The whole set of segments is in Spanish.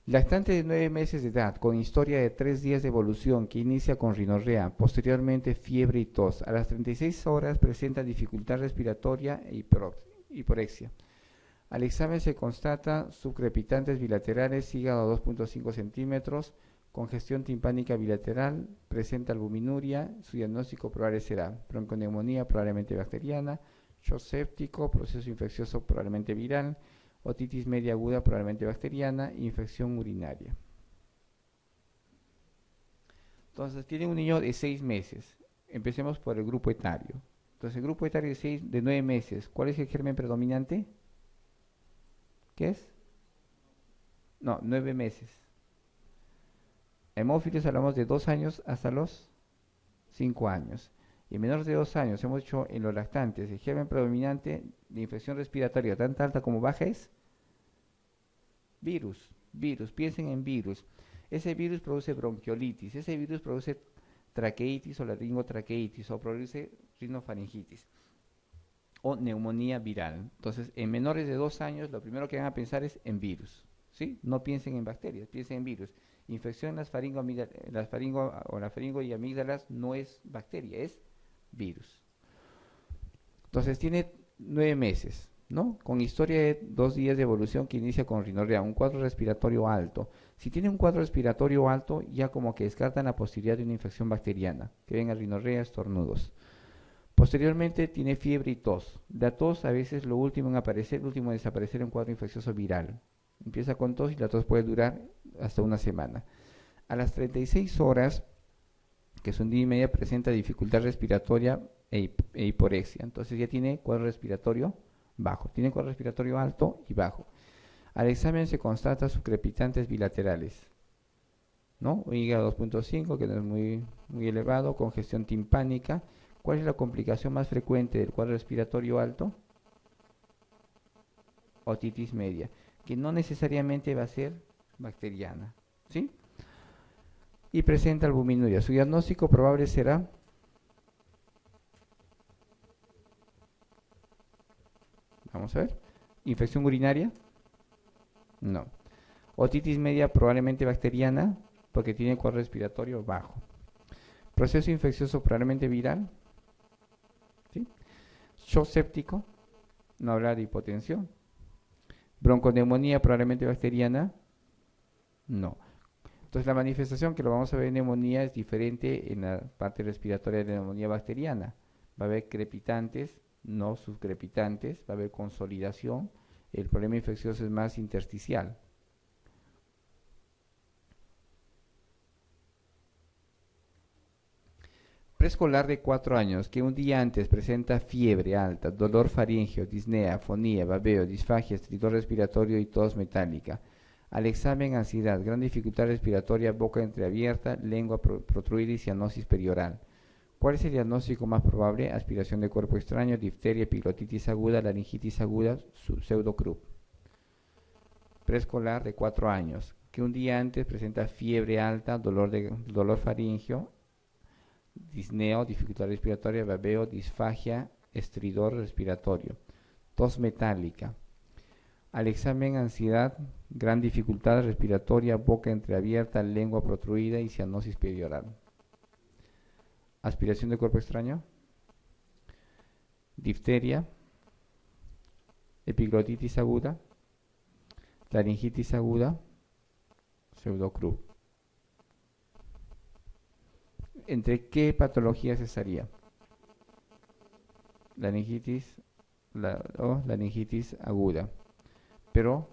Lactante de 9 meses de edad, con historia de 3 días de evolución que inicia con rinorrea, posteriormente fiebre y tos. A las 36 horas presenta dificultad respiratoria e hiporexia. Al examen se constata subcrepitantes bilaterales, hígado 2.5 centímetros, congestión timpánica bilateral, presenta albuminuria, su diagnóstico probable será bronconeumonía probablemente bacteriana, shock séptico, proceso infeccioso probablemente viral, otitis media aguda probablemente bacteriana, infección urinaria. Entonces, tiene un niño de 6 meses. Empecemos por el grupo etario. Entonces, el grupo etario de 9 meses, ¿cuál es el germen predominante? ¿Qué es? No, 9 meses. Hemófilos hablamos de 2 años hasta los 5 años. Y en menores de 2 años, hemos dicho en los lactantes, el germen predominante de infección respiratoria, tanto alta como baja, es virus. Piensen en virus. Ese virus produce bronquiolitis, ese virus produce traqueitis o laringotraqueitis o produce rinofaringitis o neumonía viral. Entonces, en menores de 2 años, lo primero que van a pensar es en virus. ¿Sí? No piensen en bacterias, piensen en virus. Infección en las faringo y amígdalas no es bacteria, es virus. Entonces, tiene 9 meses, ¿no? Con historia de 2 días de evolución que inicia con rinorrea, un cuadro respiratorio alto. Si tiene un cuadro respiratorio alto, ya como que descartan la posibilidad de una infección bacteriana, que venga rinorrea, estornudos. Posteriormente tiene fiebre y tos. La tos a veces lo último en aparecer, el último en desaparecer en un cuadro infeccioso viral. Empieza con tos y la tos puede durar hasta una semana. A las 36 horas, que es un día y media, presenta dificultad respiratoria e hiporexia. Entonces ya tiene cuadro respiratorio bajo. Tiene cuadro respiratorio alto y bajo. Al examen se constata subcrepitantes bilaterales, ¿no? Hígado 2.5, que no es muy elevado, congestión timpánica. ¿Cuál es la complicación más frecuente del cuadro respiratorio alto? Otitis media, que no necesariamente va a ser bacteriana, ¿sí? Y presenta albuminuria. Su diagnóstico probable será, vamos a ver, infección urinaria, no. Otitis media probablemente bacteriana, porque tiene cuadro respiratorio bajo. Proceso infeccioso probablemente viral, ¿sí? Shock séptico, no habrá de hipotensión. Bronconeumonía probablemente bacteriana, no. Entonces la manifestación que lo vamos a ver en neumonía es diferente en la parte respiratoria de la neumonía bacteriana. Va a haber crepitantes, no subcrepitantes, va a haber consolidación. El problema infeccioso es más intersticial. Preescolar de 4 años que un día antes presenta fiebre alta, dolor faríngeo, disnea, afonía, babeo, disfagia, estridor respiratorio y tos metálica. Al examen, ansiedad, gran dificultad respiratoria, boca entreabierta, lengua protruida y cianosis perioral. ¿Cuál es el diagnóstico más probable? Aspiración de cuerpo extraño, difteria, epiglotitis aguda, laringitis aguda, pseudocrup. Preescolar de 4 años que un día antes presenta fiebre alta, dolor faríngeo, disneo, dificultad respiratoria, babeo, disfagia, estridor respiratorio, tos metálica. Al examen, ansiedad, gran dificultad respiratoria, boca entreabierta, lengua protruida y cianosis perioral. Aspiración de cuerpo extraño, difteria, epiglotitis aguda, laringitis aguda, pseudocrup. ¿Entre qué patologías estaría? Laringitis laringitis aguda, pero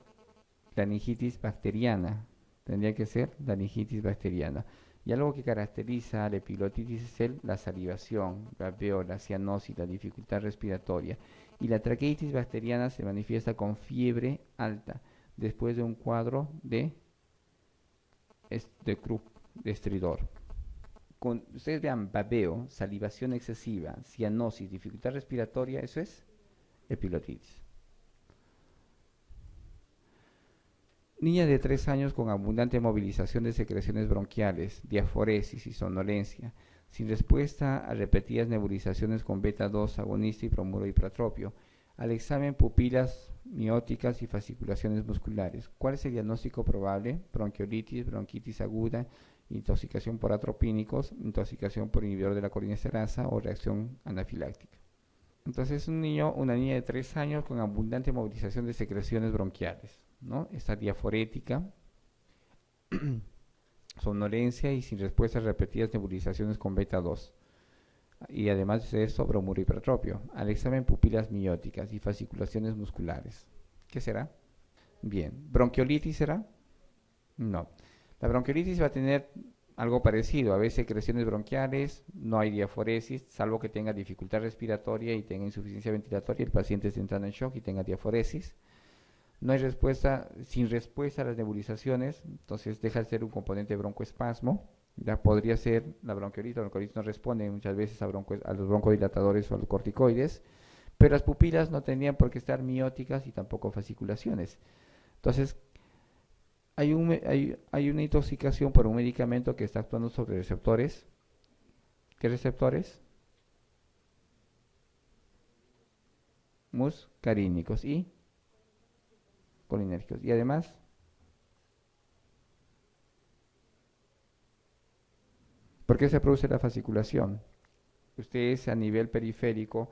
laringitis bacteriana, tendría que ser laringitis bacteriana. Y algo que caracteriza a la epiglotitis es la salivación, la babeo, la cianosis, la dificultad respiratoria. Y la traqueitis bacteriana se manifiesta con fiebre alta, después de un cuadro de Krupp, de estridor. Ustedes vean babeo, salivación excesiva, cianosis, dificultad respiratoria, eso es epiglotitis. Niña de 3 años con abundante movilización de secreciones bronquiales, diaforesis y somnolencia, sin respuesta a repetidas nebulizaciones con beta 2 agonista y bromuro hipratropio. Al examen pupilas mióticas y fasciculaciones musculares. ¿Cuál es el diagnóstico probable? Bronquiolitis, bronquitis aguda, intoxicación por atropínicos, intoxicación por inhibidor de la colinesterasa o reacción anafiláctica. Entonces, un niño, una niña de 3 años con abundante movilización de secreciones bronquiales, ¿no? Está diaforética, somnolencia y sin respuestas repetidas nebulizaciones con beta 2. Y además de esto, bromuro hipertropio. Al examen pupilas mióticas y fasciculaciones musculares. ¿Qué será? Bien. ¿Bronquiolitis será? No. La bronquiolitis va a tener algo parecido. A veces secreciones bronquiales, no hay diaforesis, salvo que tenga dificultad respiratoria y tenga insuficiencia ventilatoria, el paciente esté entrando en shock y tenga diaforesis. No hay respuesta, sin respuesta a las nebulizaciones, entonces deja de ser un componente de broncoespasmo. Ya podría ser la bronquiolitis. La bronquiolitis no responde muchas veces a los broncodilatadores o a los corticoides, pero las pupilas no tendrían por qué estar mióticas y tampoco fasciculaciones. Entonces, hay una intoxicación por un medicamento que está actuando sobre receptores. ¿Qué receptores? Muscarínicos y colinérgicos. Y además, ¿por qué se produce la fasciculación? Ustedes a nivel periférico,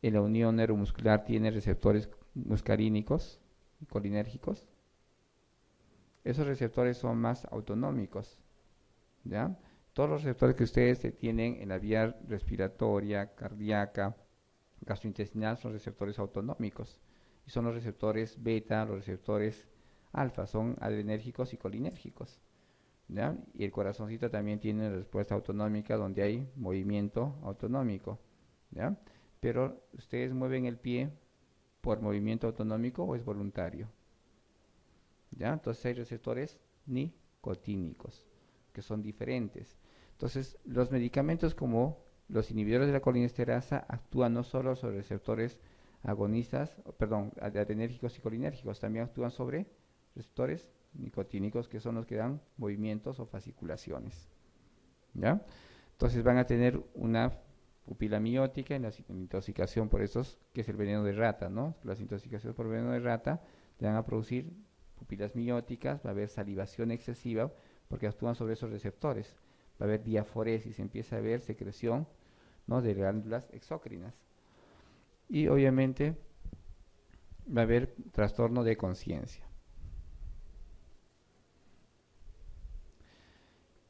en la unión neuromuscular, tienen receptores muscarínicos y colinérgicos. Esos receptores son más autonómicos, ¿ya? Todos los receptores que ustedes tienen en la vía respiratoria, cardíaca, gastrointestinal son receptores autonómicos. Y son los receptores beta, los receptores alfa, son adrenérgicos y colinérgicos, ¿ya? Y el corazoncito también tiene respuesta autonómica donde hay movimiento autonómico, ¿ya? Pero ustedes mueven el pie por movimiento autonómico o es voluntario, ¿ya? Entonces hay receptores nicotínicos que son diferentes. Entonces los medicamentos como los inhibidores de la colinesterasa actúan no solo sobre receptores agonistas, adrenérgicos y colinérgicos, también actúan sobre receptores nicotínicos que son los que dan movimientos o fasciculaciones, ¿ya? Entonces van a tener una pupila miótica en la intoxicación por esos, que es el veneno de rata, ¿no? Las intoxicaciones por veneno de rata le van a producir pupilas mióticas, va a haber salivación excesiva porque actúan sobre esos receptores, va a haber diaforesis, empieza a haber secreción, ¿no?, de glándulas exócrinas y obviamente va a haber trastorno de conciencia.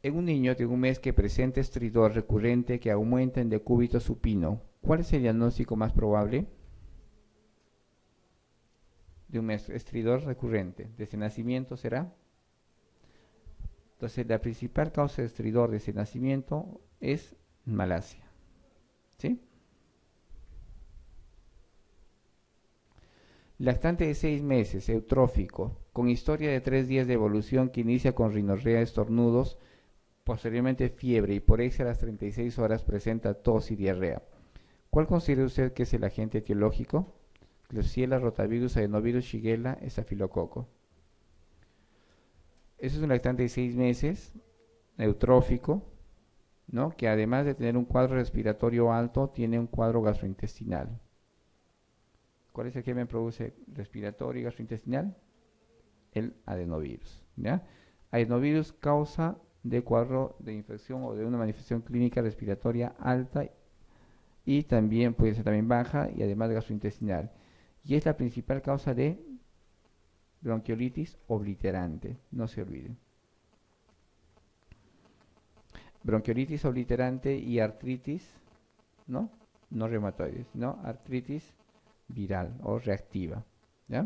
En un niño de un mes que presenta estridor recurrente que aumenta en decúbito supino, ¿cuál es el diagnóstico más probable? De un mes, estridor recurrente, desde nacimiento será. Entonces, la principal causa de estridor desde nacimiento es malasia, ¿sí? Lactante de 6 meses, eutrófico, con historia de 3 días de evolución que inicia con rinorrea, estornudos, posteriormente fiebre y por ahí a las 36 horas presenta tos y diarrea. ¿Cuál considera usted que es el agente etiológico? Klebsiella, rotavirus, adenovirus, shigella, estafilococo. Eso es un lactante de 6 meses, eutrófico, ¿no?, que además de tener un cuadro respiratorio alto, tiene un cuadro gastrointestinal. ¿Cuál es el que me produce respiratorio y gastrointestinal? El adenovirus, ¿ya? Adenovirus causa de cuadro de infección o de una manifestación clínica respiratoria alta y también puede ser también baja y además gastrointestinal. Y es la principal causa de bronquiolitis obliterante, no se olviden. Bronquiolitis obliterante y artritis, ¿no? No reumatoides, ¿no? Artritis viral o reactiva, ¿ya?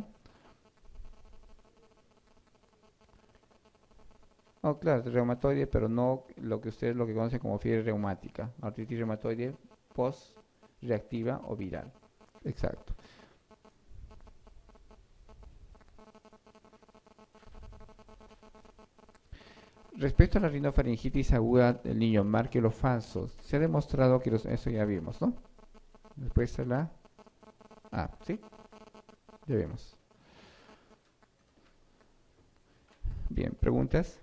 Oh, claro, reumatoide, pero no lo que ustedes lo que conocen como fiebre reumática, artritis reumatoide post-reactiva o viral. Exacto. Respecto a la rinofaringitis aguda del niño, marque los falsos. Se ha demostrado que eso ya vimos, ¿no? Después la A, ¿sí? Ya vemos. Bien, ¿preguntas?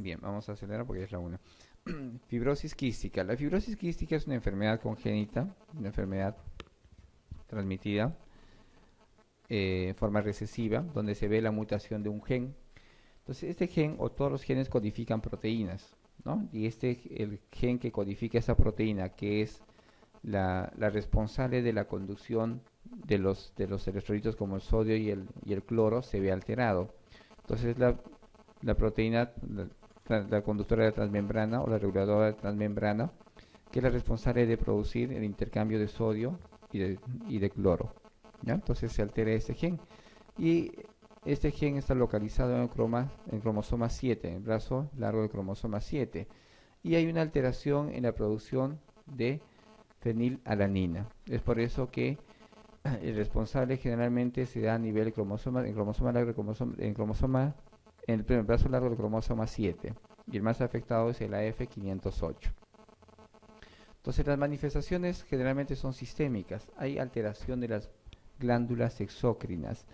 Bien, vamos a acelerar porque ya es la una. Fibrosis quística. La fibrosis quística es una enfermedad congénita, una enfermedad transmitida en forma recesiva, donde se ve la mutación de un gen. Entonces, este gen o todos los genes codifican proteínas, ¿no? Y el gen que codifica esa proteína, que es la responsable de la conducción de los electrolitos como el sodio y el cloro, se ve alterado. Entonces, la proteína, la conductora de transmembrana o la reguladora de transmembrana, que es la responsable de producir el intercambio de sodio y de cloro, ¿ya? Entonces se altera este gen. Y este gen está localizado en cromosoma 7, en el brazo largo del cromosoma 7. Y hay una alteración en la producción de fenilalanina. Es por eso que el responsable generalmente se da a nivel de cromosoma, en cromosoma largo, en el brazo largo del cromosoma 7. Y el más afectado es el AF508. Entonces las manifestaciones generalmente son sistémicas. Hay alteración de las glándulas exócrinas.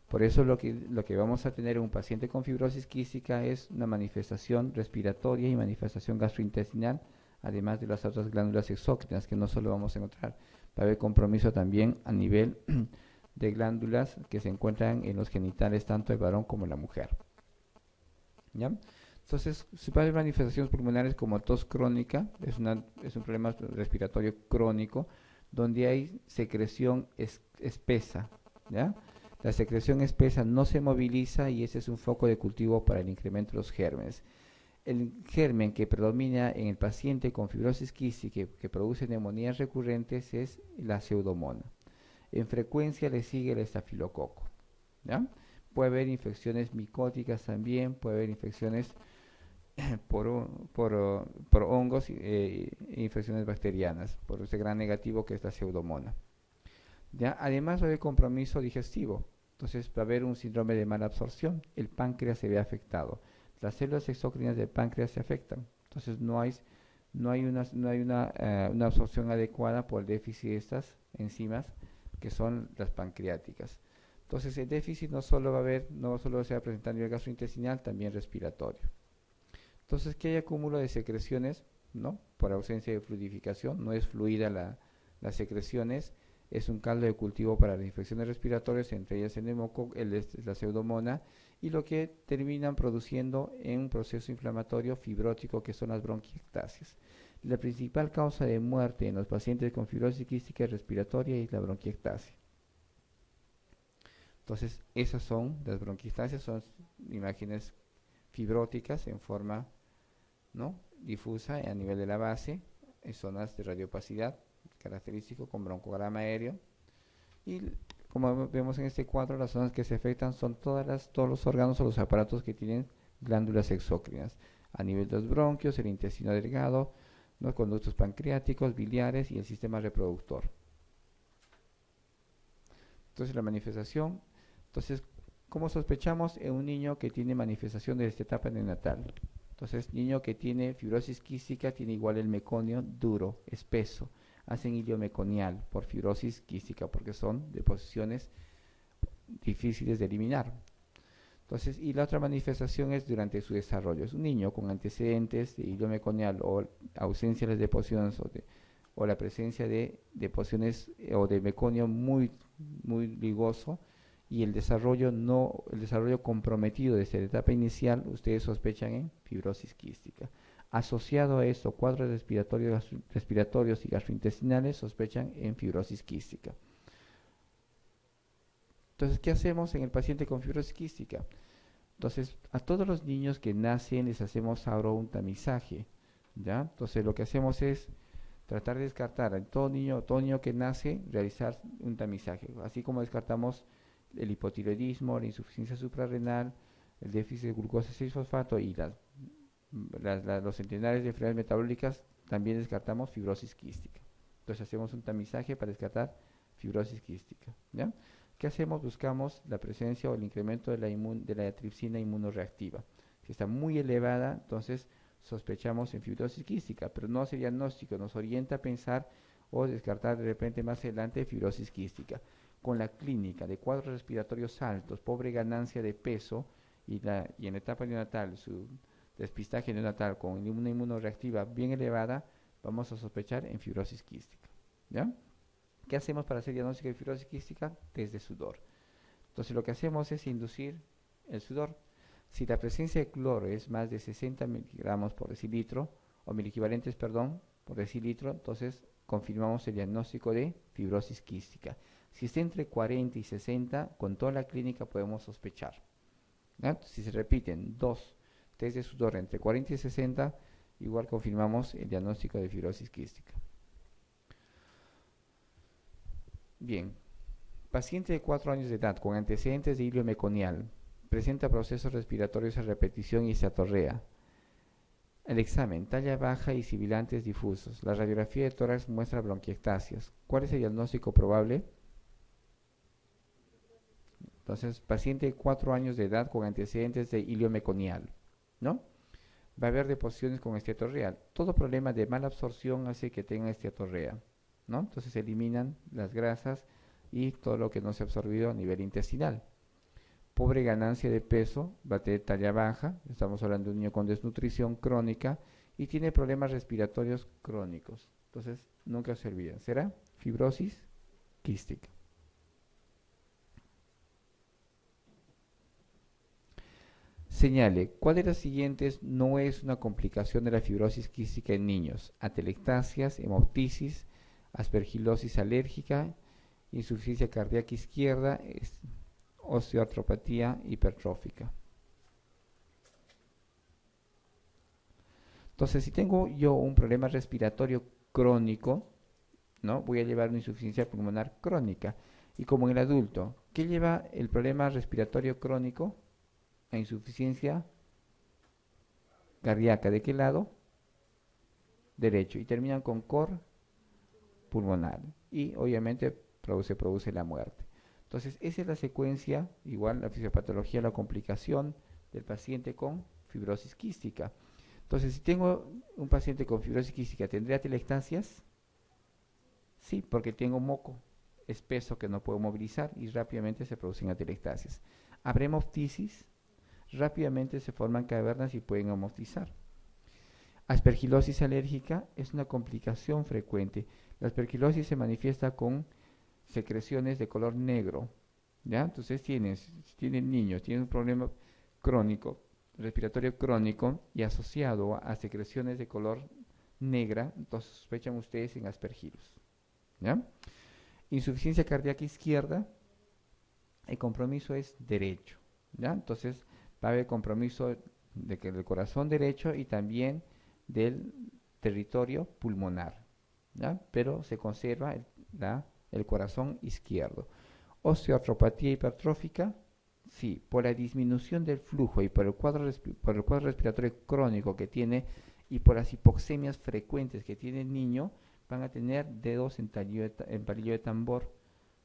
Por eso lo que vamos a tener en un paciente con fibrosis quística es una manifestación respiratoria y manifestación gastrointestinal, además de las otras glándulas exócrinas, que no solo vamos a encontrar. Va a haber compromiso también a nivel de glándulas que se encuentran en los genitales tanto del varón como de la mujer. ¿Ya? Entonces, si va a haber manifestaciones pulmonares como tos crónica, es un problema respiratorio crónico, donde hay secreción espesa, ¿ya? La secreción espesa no se moviliza y ese es un foco de cultivo para el incremento de los gérmenes. El germen que predomina en el paciente con fibrosis quística que produce neumonías recurrentes es la pseudomonas. En frecuencia le sigue el estafilococo, ¿ya? Puede haber infecciones micóticas también, puede haber infecciones por hongos e infecciones bacterianas, por ese gran negativo que es la pseudomonas. ¿Ya? Además va a haber compromiso digestivo, entonces va a haber un síndrome de mala absorción, el páncreas se ve afectado, las células exócrinas del páncreas se afectan, entonces no hay una absorción adecuada por el déficit de estas enzimas que son las pancreáticas. Entonces el déficit no solo se va a presentar a nivel gastrointestinal, también respiratorio. Entonces que hay acúmulo de secreciones, ¿no? Por ausencia de fluidificación, no es fluida las secreciones, es un caldo de cultivo para las infecciones respiratorias, entre ellas el neumococo, la pseudomonas, y lo que terminan produciendo en un proceso inflamatorio fibrótico que son las bronquiectasias. La principal causa de muerte en los pacientes con fibrosis quística respiratoria es la bronquiectasia. Entonces, esas son las bronquiectasias, son imágenes fibróticas en forma, ¿no?, difusa a nivel de la base, en zonas de radiopacidad, característico con broncograma aéreo. Y como vemos en este cuadro, las zonas que se afectan son todos los órganos o los aparatos que tienen glándulas exócrinas. A nivel de los bronquios, el intestino delgado, los conductos pancreáticos, biliares y el sistema reproductor. Entonces la manifestación, ¿cómo sospechamos en un niño que tiene manifestación de esta etapa neonatal? Entonces, niño que tiene fibrosis quística tiene igual el meconio duro, espeso. Hacen hilio meconial por fibrosis quística porque son deposiciones difíciles de eliminar. Entonces, y la otra manifestación es durante su desarrollo. Es un niño con antecedentes de hilio meconial o ausencia de las deposiciones o la presencia de deposiciones o de meconio muy ligoso y el desarrollo comprometido desde la etapa inicial, ustedes sospechan en fibrosis quística. Asociado a esto, cuadros respiratorios y gastrointestinales sospechan en fibrosis quística. Entonces, ¿qué hacemos en el paciente con fibrosis quística? Entonces, a todos los niños que nacen les hacemos ahora un tamizaje, ¿ya? Entonces, lo que hacemos es tratar de descartar a todo niño que nace, realizar un tamizaje, así como descartamos el hipotiroidismo, la insuficiencia suprarrenal, el déficit de glucosa 6-fosfato y los centenares de enfermedades metabólicas, también descartamos fibrosis quística. Entonces hacemos un tamizaje para descartar fibrosis quística, ¿ya? ¿Qué hacemos? Buscamos la presencia o el incremento de la tripsina inmunoreactiva. Si está muy elevada, entonces sospechamos en fibrosis quística, pero no hace diagnóstico, nos orienta a pensar o descartar de repente más adelante fibrosis quística. Con la clínica de cuadros respiratorios altos, pobre ganancia de peso y en la etapa neonatal despistaje neonatal con una inmunoreactiva bien elevada, vamos a sospechar en fibrosis quística. ¿Ya? ¿Qué hacemos para hacer diagnóstico de fibrosis quística? Test de sudor. Entonces lo que hacemos es inducir el sudor. Si la presencia de cloro es más de 60 miligramos por decilitro, o miliequivalentes, perdón, por decilitro, entonces confirmamos el diagnóstico de fibrosis quística. Si está entre 40 y 60, con toda la clínica podemos sospechar. ¿Ya? Si se repiten dos test de sudor entre 40 y 60, igual confirmamos el diagnóstico de fibrosis quística. Bien, paciente de 4 años de edad con antecedentes de hilio meconial, presenta procesos respiratorios a repetición y ceatorrea. El examen, talla baja y sibilantes difusos. La radiografía de tórax muestra bronquiectasias. ¿Cuál es el diagnóstico probable? Entonces, paciente de 4 años de edad con antecedentes de hilio meconial, ¿no? Va a haber deposiciones con esteatorrea. Todo problema de mala absorción hace que tenga esteatorrea, ¿no? Entonces se eliminan las grasas y todo lo que no se ha absorbido a nivel intestinal. Pobre ganancia de peso, va a tener talla baja, estamos hablando de un niño con desnutrición crónica y tiene problemas respiratorios crónicos. Entonces, nunca se olviden, será fibrosis quística. Señale, ¿cuál de las siguientes no es una complicación de la fibrosis quística en niños? Atelectasias, hemoptisis, aspergilosis alérgica, insuficiencia cardíaca izquierda, osteoartropatía hipertrófica. Entonces, si tengo yo un problema respiratorio crónico, ¿no? Voy a llevar una insuficiencia pulmonar crónica. Y como en el adulto, ¿qué lleva el problema respiratorio crónico? A insuficiencia cardíaca. ¿De qué lado? Derecho. Y terminan con cor pulmonar. Y obviamente se produce la muerte. Entonces, esa es la secuencia, igual la fisiopatología, la complicación del paciente con fibrosis quística. Entonces, si tengo un paciente con fibrosis quística, ¿tendría atelectasias? Sí, porque tengo moco espeso que no puedo movilizar y rápidamente se producen atelectasias. ¿Habrá hemoptisis? Rápidamente se forman cavernas y pueden hemoptizar. Aspergilosis alérgica es una complicación frecuente. La aspergilosis se manifiesta con secreciones de color negro, ¿ya? Entonces tienen niños, tienen un problema crónico, respiratorio crónico y asociado a secreciones de color negra, entonces sospechan ustedes en aspergilus, ¿ya? Insuficiencia cardíaca izquierda, el compromiso es derecho, ¿ya? Entonces va a haber compromiso del corazón derecho y también del territorio pulmonar, ¿ya? Pero se conserva el corazón izquierdo. Osteoartropatía hipertrófica, sí, por la disminución del flujo y por el cuadro respiratorio crónico que tiene y por las hipoxemias frecuentes que tiene el niño, van a tener dedos en palillo de tambor,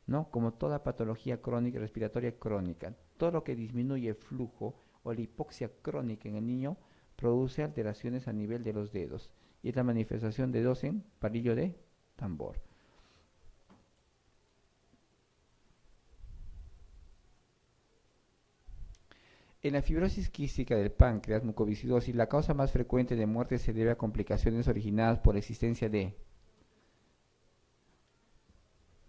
¿no? Como toda patología crónica, respiratoria crónica. Todo lo que disminuye el flujo o la hipoxia crónica en el niño produce alteraciones a nivel de los dedos y es la manifestación de dedos en palillo de tambor. En la fibrosis quística del páncreas, mucoviscidosis, la causa más frecuente de muerte se debe a complicaciones originadas por la existencia de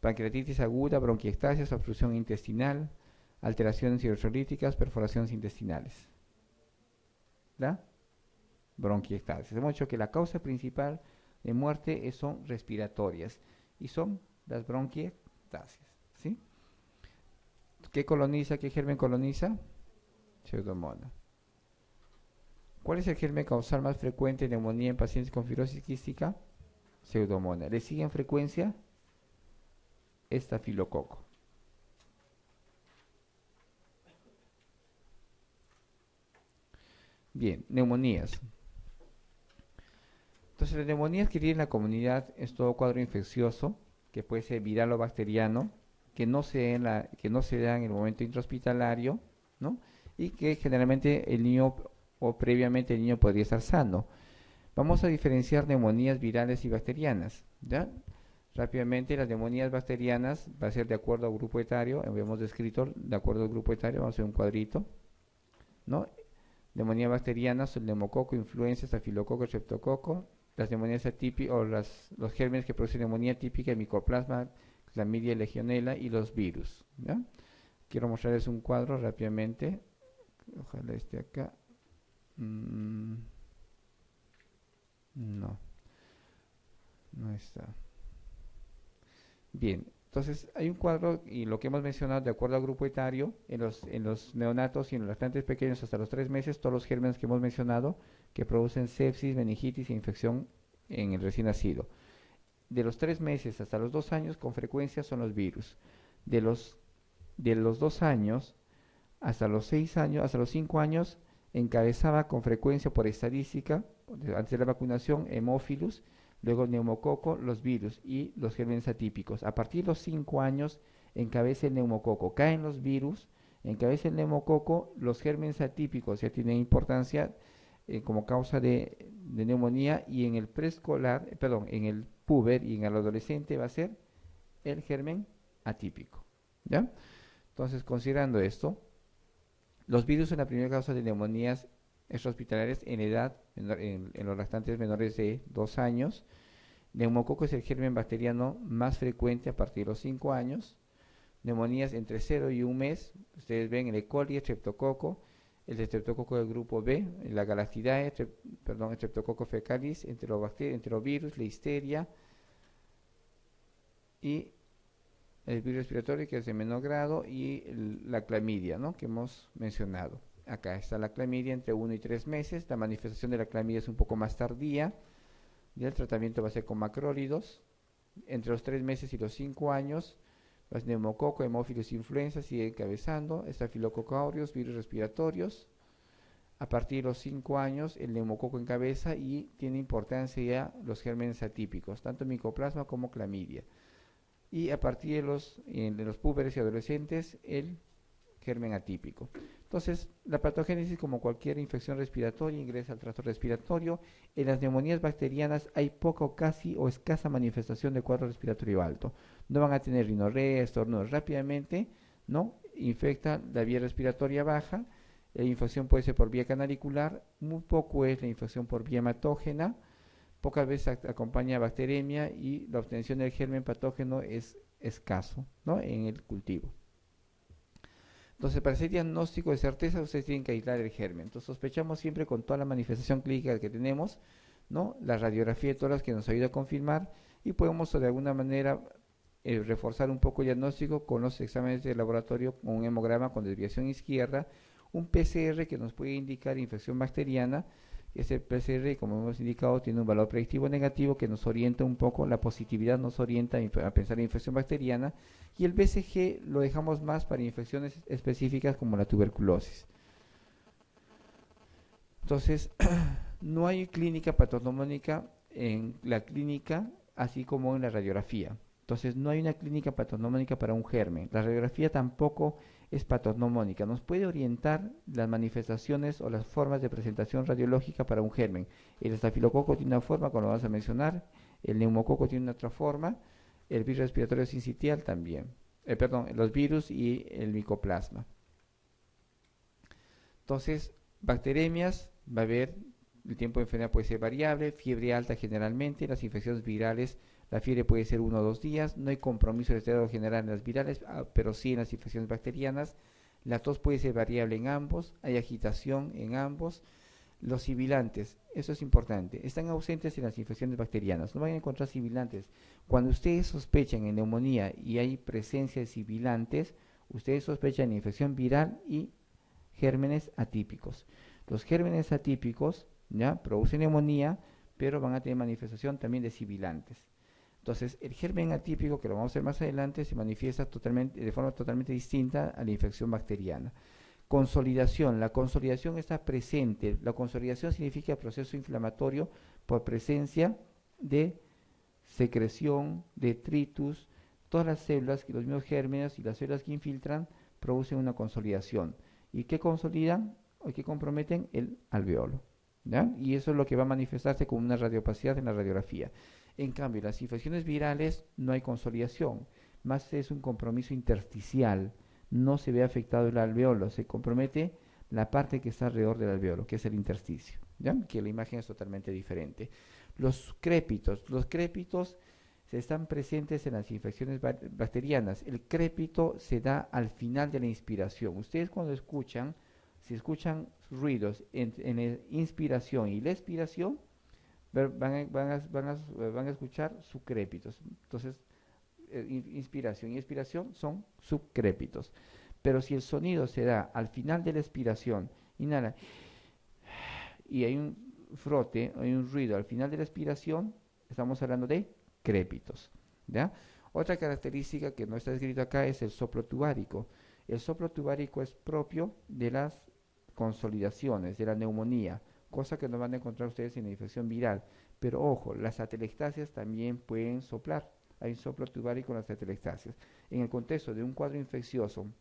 pancreatitis aguda, bronquiectasias, obstrucción intestinal, alteraciones hidrosolíticas, perforaciones intestinales. ¿La? Bronquiectasias. Hemos dicho que la causa principal de muerte son respiratorias y son las bronquiectasias, ¿sí? ¿Qué coloniza? ¿Qué germen coloniza? Pseudomonas. ¿Cuál es el germen causal más frecuente de neumonía en pacientes con fibrosis quística? Pseudomonas. ¿Le sigue en frecuencia? Estafilococo. Bien, neumonías. Entonces, las neumonías que tiene la comunidad es todo cuadro infeccioso, que puede ser viral o bacteriano, que no se da en el momento intrahospitalario, ¿no? Y que generalmente el niño o previamente el niño podría estar sano. Vamos a diferenciar neumonías virales y bacterianas, ¿ya? Rápidamente, las neumonías bacterianas va a ser de acuerdo al grupo etario, habíamos descrito de acuerdo al grupo etario, vamos a hacer un cuadrito, ¿no? neumonía bacteriana son el neumococo, influenza, estafilococo, streptococo, las neumonías atípicas o los gérmenes que producen neumonía típica, el micoplasma, clamidia, legionela y los virus, ¿ya? Quiero mostrarles un cuadro rápidamente, ojalá esté acá. No, no está. Bien, entonces hay un cuadro y lo que hemos mencionado de acuerdo al grupo etario, en los neonatos y en los lactantes pequeños hasta los 3 meses, todos los gérmenes que hemos mencionado que producen sepsis, meningitis e infección en el recién nacido. De los 3 meses hasta los 2 años con frecuencia son los virus. De los 2 años hasta los 6 años, hasta los 5 años, encabezaba con frecuencia por estadística, antes de la vacunación, hemófilus, luego neumococo, los virus y los gérmenes atípicos. A partir de los 5 años encabeza el neumococo, caen los virus, encabeza el neumococo, los gérmenes atípicos ya tienen importancia como causa de neumonía, y en el preescolar, perdón, en el puber y en el adolescente va a ser el germen atípico, ¿ya? Entonces, considerando esto, los virus son la primera causa de neumonías extrahospitalarias en edad, en los lactantes menores de 2 años. Neumococo es el germen bacteriano más frecuente a partir de los 5 años. Neumonías entre 0 y 1 mes, ustedes ven el E. coli, streptococo, el streptococo del grupo B, la Galactidae, streptococo fecalis, enterovirus, listeria y el virus respiratorio, que es de menor grado, y la clamidia, ¿no?, que hemos mencionado. Acá está la clamidia entre 1 y 3 meses. La manifestación de la clamidia es un poco más tardía y el tratamiento va a ser con macrólidos. Entre los 3 meses y los 5 años, los neumococo, hemófilos, influenza sigue encabezando, estafilococo aureus, virus respiratorios. A partir de los 5 años, el neumococo encabeza y tiene importancia ya los gérmenes atípicos, tanto micoplasma como clamidia. Y a partir de los púberes y adolescentes, el germen atípico. Entonces, la patogénesis, como cualquier infección respiratoria, ingresa al tracto respiratorio. En las neumonías bacterianas hay poca o casi o escasa manifestación de cuadro respiratorio alto. No van a tener rinorrea, estornudos rápidamente, ¿no? Infecta la vía respiratoria baja. La infección puede ser por vía canalicular, muy poco es la infección por vía hematógena. Pocas veces acompaña bacteremia y la obtención del germen patógeno es escaso, ¿no?, en el cultivo. Entonces, para hacer diagnóstico de certeza, ustedes tienen que aislar el germen. Entonces, sospechamos siempre con toda la manifestación clínica que tenemos, ¿no?, la radiografía de tórax que nos ayuda a confirmar, y podemos de alguna manera reforzar un poco el diagnóstico con los exámenes de laboratorio, con un hemograma con desviación izquierda, un PCR que nos puede indicar infección bacteriana. Ese PCR, como hemos indicado, tiene un valor predictivo negativo que nos orienta un poco, la positividad nos orienta a pensar en infección bacteriana, y el BCG lo dejamos más para infecciones específicas como la tuberculosis. Entonces, no hay clínica patognomónica en la clínica, así como en la radiografía. Entonces, no hay una clínica patognomónica para un germen. La radiografía tampoco es patognomónica. Nos puede orientar las manifestaciones o las formas de presentación radiológica para un germen. El estafilococo tiene una forma, como lo vamos a mencionar. El neumococo tiene una otra forma. El virus respiratorio sincitial también. Los virus y el micoplasma. Entonces, bacteremias, va a haber, el tiempo de enfermedad puede ser variable, fiebre alta generalmente, las infecciones virales, la fiebre puede ser 1 o 2 días, no hay compromiso de estado general en las virales, pero sí en las infecciones bacterianas. La tos puede ser variable en ambos, hay agitación en ambos. Los sibilantes, eso es importante, están ausentes en las infecciones bacterianas, no van a encontrar sibilantes. Cuando ustedes sospechan en neumonía y hay presencia de sibilantes, ustedes sospechan en infección viral y gérmenes atípicos. Los gérmenes atípicos ya producen neumonía, pero van a tener manifestación también de sibilantes. Entonces, el germen atípico, que lo vamos a ver más adelante, se manifiesta de forma totalmente distinta a la infección bacteriana. Consolidación. La consolidación está presente. La consolidación significa proceso inflamatorio por presencia de secreción, detritus. Todas las células, los mismos gérmenes y las células que infiltran producen una consolidación. ¿Y qué consolidan o qué comprometen? El alveolo, ¿ya? Y eso es lo que va a manifestarse como una radiopacidad en la radiografía. En cambio, las infecciones virales no hay consolidación, más es un compromiso intersticial, no se ve afectado el alveolo, se compromete la parte que está alrededor del alveolo, que es el intersticio, ¿ya? Que la imagen es totalmente diferente. Los crépitos están presentes en las infecciones bacterianas. El crépito se da al final de la inspiración. Ustedes cuando escuchan, si escuchan ruidos en la inspiración y la expiración, van a escuchar subcrépitos. Entonces, inspiración y expiración son subcrépitos. Pero si el sonido se da al final de la expiración, inhala, y hay un frote, hay un ruido al final de la expiración, estamos hablando de crépitos, ¿ya? Otra característica que no está escrito acá es el soplo tubárico. El soplo tubárico es propio de las consolidaciones, de la neumonía, cosa que no van a encontrar ustedes en la infección viral. Pero ojo, las atelectasias también pueden soplar. Hay un soplo tubárico en las atelectasias. En el contexto de un cuadro infeccioso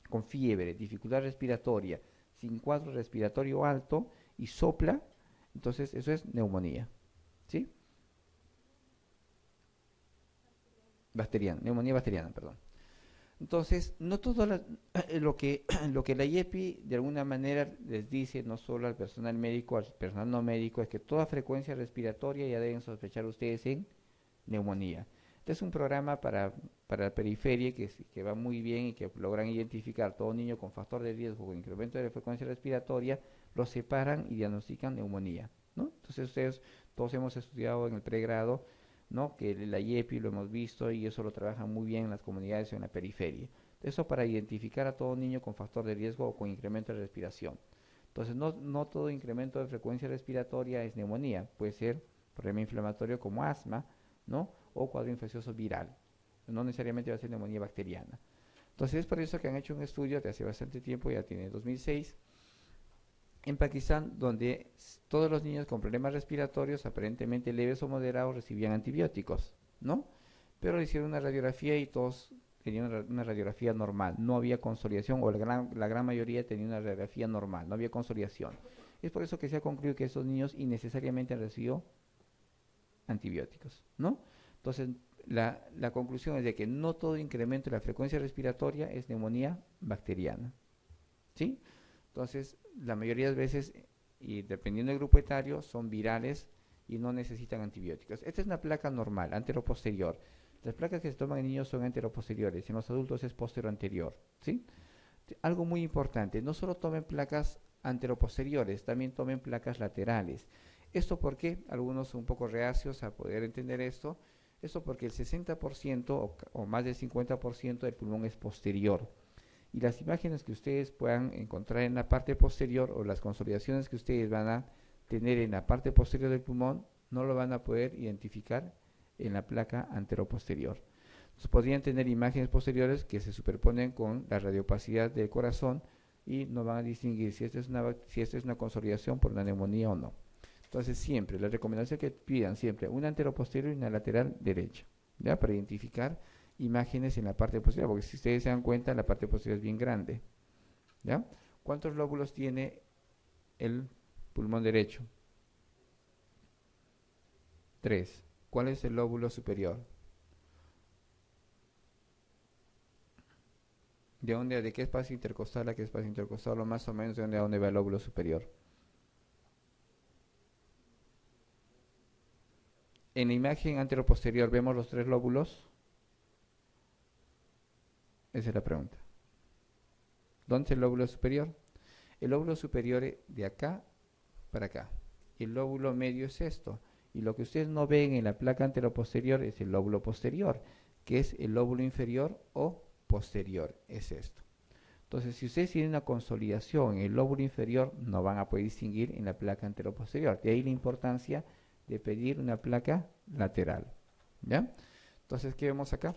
con fiebre, dificultad respiratoria, sin cuadro respiratorio alto y sopla, entonces eso es neumonía, ¿sí? Bacteriana, neumonía bacteriana, perdón. Entonces, no todo lo que la IEPI de alguna manera les dice, no solo al personal médico, al personal no médico, es que toda frecuencia respiratoria ya deben sospechar ustedes en neumonía. Este es un programa para la periferia que va muy bien y que logran identificar todo niño con factor de riesgo con incremento de la frecuencia respiratoria, lo separan y diagnostican neumonía, ¿no? Entonces ustedes, todos hemos estudiado en el pregrado, ¿no? Que la IEPI lo hemos visto y eso lo trabajan muy bien en las comunidades o en la periferia. Eso para identificar a todo niño con factor de riesgo o con incremento de respiración. Entonces no todo incremento de frecuencia respiratoria es neumonía, puede ser problema inflamatorio como asma, ¿no? O cuadro infeccioso viral. No necesariamente va a ser neumonía bacteriana. Entonces es por eso que han hecho un estudio de hace bastante tiempo, ya tiene 2006, en Pakistán, donde todos los niños con problemas respiratorios aparentemente leves o moderados recibían antibióticos, ¿no? Pero le hicieron una radiografía y todos tenían una radiografía normal, no había consolidación, o la gran mayoría tenía una radiografía normal, no había consolidación. Es por eso que se ha concluido que esos niños innecesariamente han recibido antibióticos, ¿no? Entonces, la conclusión es de que no todo incremento de la frecuencia respiratoria es neumonía bacteriana, ¿sí? Entonces, la mayoría de veces, y dependiendo del grupo etario, son virales y no necesitan antibióticos. Esta es una placa normal, anteroposterior. Las placas que se toman en niños son anteroposteriores, en los adultos es posterior-anterior, ¿sí? Algo muy importante, no solo tomen placas anteroposteriores, también tomen placas laterales. ¿Esto por qué? Algunos son un poco reacios a poder entender esto. Esto porque el 60% o más del 50% del pulmón es posterior. Y las imágenes que ustedes puedan encontrar en la parte posterior o las consolidaciones que ustedes van a tener en la parte posterior del pulmón no lo van a poder identificar en la placa anteroposterior. Entonces podrían tener imágenes posteriores que se superponen con la radiopacidad del corazón y no van a distinguir si esta es una consolidación por una neumonía o no. Entonces siempre, la recomendación es que pidan siempre una anteroposterior y una lateral derecha, ¿ya? Para identificar imágenes en la parte posterior, porque si ustedes se dan cuenta, la parte posterior es bien grande, ¿ya? ¿Cuántos lóbulos tiene el pulmón derecho? 3. ¿Cuál es el lóbulo superior? ¿De qué espacio intercostal a qué espacio intercostal? O más o menos de dónde va el lóbulo superior. En la imagen anteroposterior vemos los 3 lóbulos. Esa es la pregunta. ¿Dónde es el lóbulo superior? El lóbulo superior es de acá para acá. Y el lóbulo medio es esto. Y lo que ustedes no ven en la placa anteroposterior es el lóbulo posterior, que es el lóbulo inferior o posterior. Es esto. Entonces, si ustedes tienen una consolidación en el lóbulo inferior, no van a poder distinguir en la placa anteroposterior. De ahí la importancia de pedir una placa lateral, ¿ya? Entonces, ¿qué vemos acá?